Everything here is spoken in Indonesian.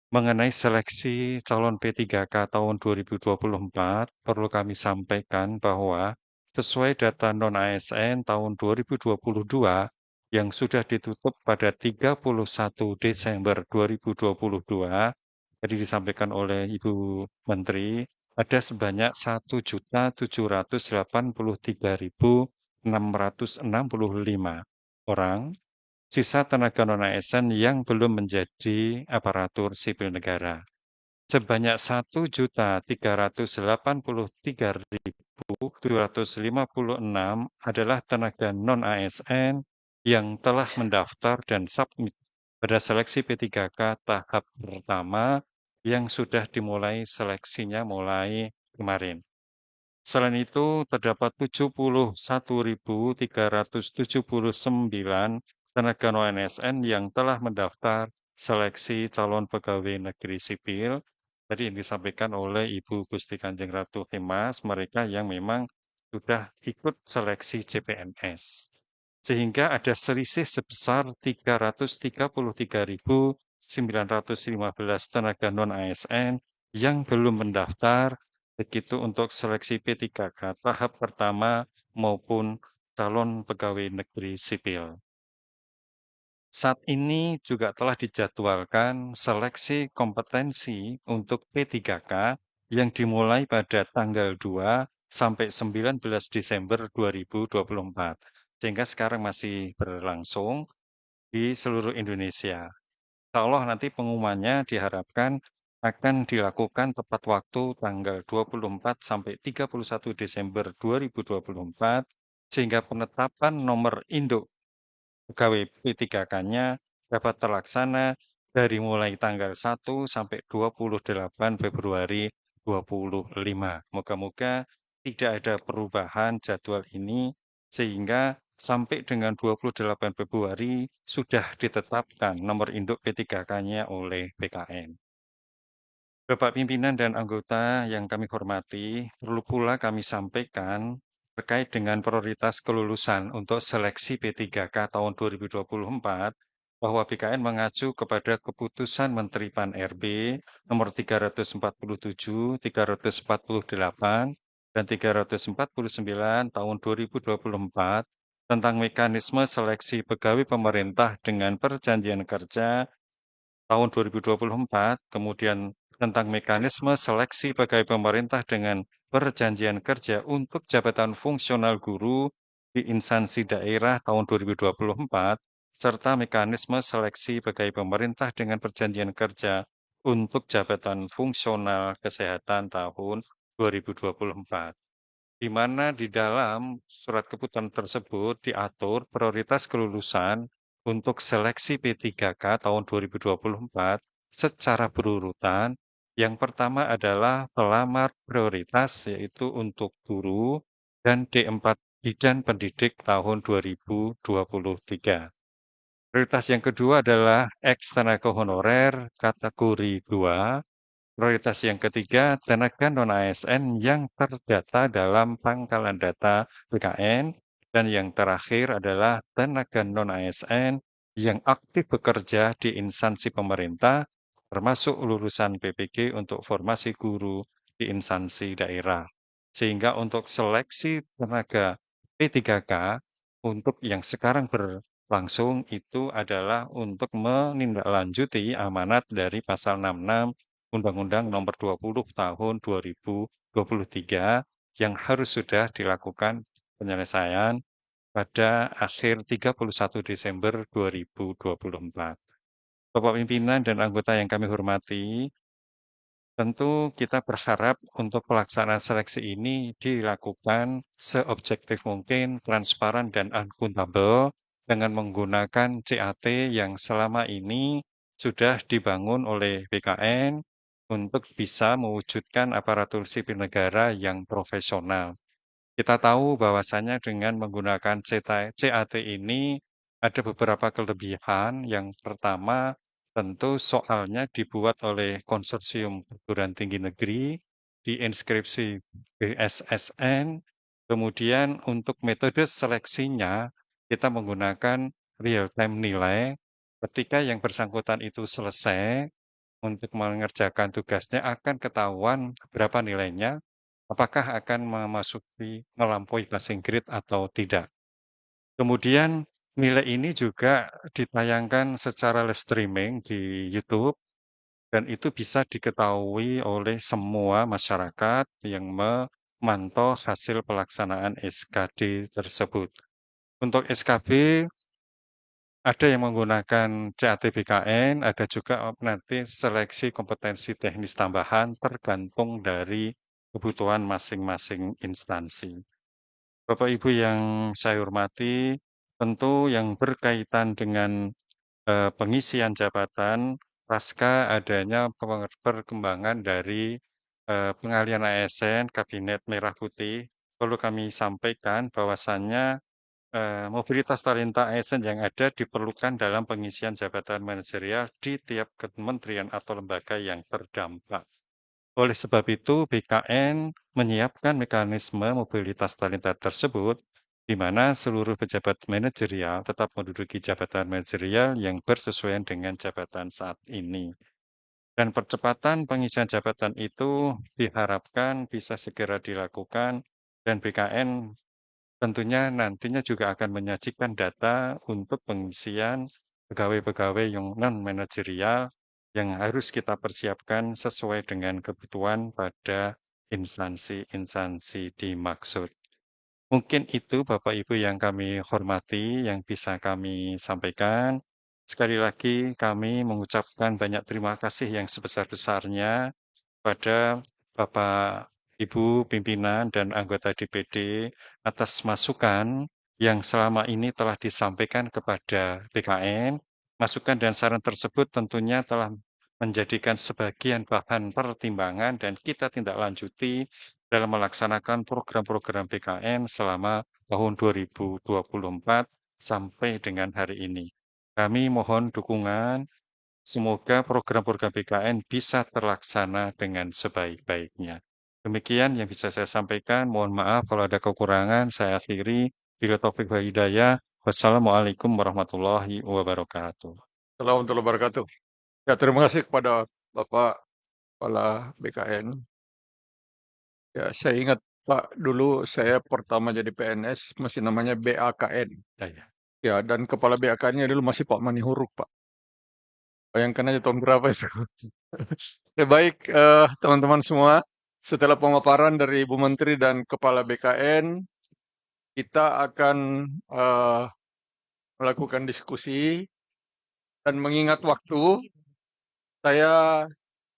mengenai seleksi calon P3K tahun 2024, perlu kami sampaikan bahwa sesuai data non-ASN tahun 2022 yang sudah ditutup pada 31 Desember 2022, tadi disampaikan oleh Ibu Menteri, ada sebanyak 1.783.665 orang sisa tenaga non-ASN yang belum menjadi aparatur sipil negara. Sebanyak 1.383.756 adalah tenaga non-ASN yang telah mendaftar dan submit pada seleksi P3K tahap pertama yang sudah dimulai seleksinya mulai kemarin. Selain itu, terdapat 71.379 tenaga non-ASN yang telah mendaftar seleksi calon pegawai negeri sipil. Tadi yang disampaikan oleh Ibu Gusti Kanjeng Ratu Hemas, mereka yang memang sudah ikut seleksi CPNS. Sehingga ada selisih sebesar 333.915 tenaga non-ASN yang belum mendaftar, begitu untuk seleksi P3K tahap pertama maupun calon pegawai negeri sipil. Saat ini juga telah dijadwalkan seleksi kompetensi untuk P3K yang dimulai pada tanggal 2 sampai 19 Desember 2024. Sehingga sekarang masih berlangsung di seluruh Indonesia. Insya Allah nanti pengumumannya diharapkan akan dilakukan tepat waktu tanggal 24 sampai 31 Desember 2024, sehingga penetapan nomor induk pegawai P3K-nya dapat terlaksana dari mulai tanggal 1 sampai 28 Februari 2025. Moga-moga tidak ada perubahan jadwal ini sehingga sampai dengan 28 Februari sudah ditetapkan nomor induk P3K-nya oleh BKN. Bapak pimpinan dan anggota yang kami hormati, perlu pula kami sampaikan terkait dengan prioritas kelulusan untuk seleksi P3K tahun 2024, bahwa BKN mengacu kepada keputusan Menteri Pan-RB nomor 347, 348, dan 349 tahun 2024 tentang mekanisme seleksi pegawai pemerintah dengan perjanjian kerja tahun 2024, kemudian tentang mekanisme seleksi pegawai pemerintah dengan perjanjian kerja untuk jabatan fungsional guru di instansi daerah tahun 2024, serta mekanisme seleksi pegawai pemerintah dengan perjanjian kerja untuk jabatan fungsional kesehatan tahun 2024. Di mana di dalam surat keputusan tersebut diatur prioritas kelulusan untuk seleksi P3K tahun 2024 secara berurutan. Yang pertama adalah pelamar prioritas, yaitu untuk guru dan D4 Bidan Pendidik tahun 2023. Prioritas yang kedua adalah ex tenaga honorer kategori 2. Prioritas yang ketiga, tenaga non-ASN yang terdata dalam pangkalan data BKN. Dan yang terakhir adalah tenaga non-ASN yang aktif bekerja di instansi pemerintah, termasuk lulusan PPG untuk formasi guru di instansi daerah. Sehingga untuk seleksi tenaga P3K untuk yang sekarang berlangsung itu adalah untuk menindaklanjuti amanat dari pasal 66 Undang-Undang Nomor 20 Tahun 2023 yang harus sudah dilakukan penyelesaian pada akhir 31 Desember 2024. Bapak pimpinan dan anggota yang kami hormati, tentu kita berharap untuk pelaksanaan seleksi ini dilakukan seobjektif mungkin, transparan dan akuntabel dengan menggunakan CAT yang selama ini sudah dibangun oleh BKN untuk bisa mewujudkan aparatur sipil negara yang profesional. Kita tahu bahwasannya dengan menggunakan CAT ini ada beberapa kelebihan. Yang pertama, tentu soalnya dibuat oleh konsorsium perguruan tinggi negeri, diinskripsi BSSN, kemudian untuk metode seleksinya kita menggunakan real time nilai Ketika yang bersangkutan itu selesai untuk mengerjakan tugasnya akan ketahuan berapa nilainya, apakah akan melampaui passing grade atau tidak. Kemudian nilai ini juga ditayangkan secara live streaming di YouTube dan itu bisa diketahui oleh semua masyarakat yang memantau hasil pelaksanaan SKD tersebut. Untuk SKB ada yang menggunakan CAT-BKN, ada juga nanti seleksi kompetensi teknis tambahan tergantung dari kebutuhan masing-masing instansi. Bapak Ibu yang saya hormati, tentu yang berkaitan dengan pengisian jabatan pasca adanya perkembangan dari pengalihan ASN Kabinet Merah Putih, perlu kami sampaikan bahwasannya mobilitas talenta ASN yang ada diperlukan dalam pengisian jabatan manajerial di tiap kementerian atau lembaga yang terdampak. Oleh sebab itu, BKN menyiapkan mekanisme mobilitas talenta tersebut, di mana seluruh pejabat manajerial tetap menduduki jabatan manajerial yang bersesuaian dengan jabatan saat ini. Dan percepatan pengisian jabatan itu diharapkan bisa segera dilakukan dan BKN tentunya nantinya juga akan menyajikan data untuk pengisian pegawai-pegawai yang non-manajerial yang harus kita persiapkan sesuai dengan kebutuhan pada instansi-instansi dimaksud. Mungkin itu Bapak Ibu yang kami hormati, yang bisa kami sampaikan. Sekali lagi kami mengucapkan banyak terima kasih yang sebesar-besarnya pada Bapak, Ibu pimpinan dan anggota DPD atas masukan yang selama ini telah disampaikan kepada BKN. Masukan dan saran tersebut tentunya telah menjadikan sebagian bahan pertimbangan dan kita tindak lanjuti dalam melaksanakan program-program BKN selama tahun 2024 sampai dengan hari ini. Kami mohon dukungan. Semoga program-program BKN bisa terlaksana dengan sebaik-baiknya. Demikian yang bisa saya sampaikan. Mohon maaf kalau ada kekurangan. Saya akhiri. Bila taufik wal hidayah. Wassalamualaikum warahmatullahi wabarakatuh. Assalamualaikum warahmatullahi wabarakatuh. Ya, terima kasih kepada Bapak Kepala BKN. Ya, saya ingat Pak, dulu saya pertama jadi PNS masih namanya BAKN. Ya, ya. Ya, dan kepala BAKN-nya dulu masih Pak Manihuruk, Pak. Bayangkan aja tahun berapa itu. Ya, baik, teman-teman semua. Setelah pemaparan dari Ibu Menteri dan Kepala BKN, kita akan melakukan diskusi dan mengingat waktu, saya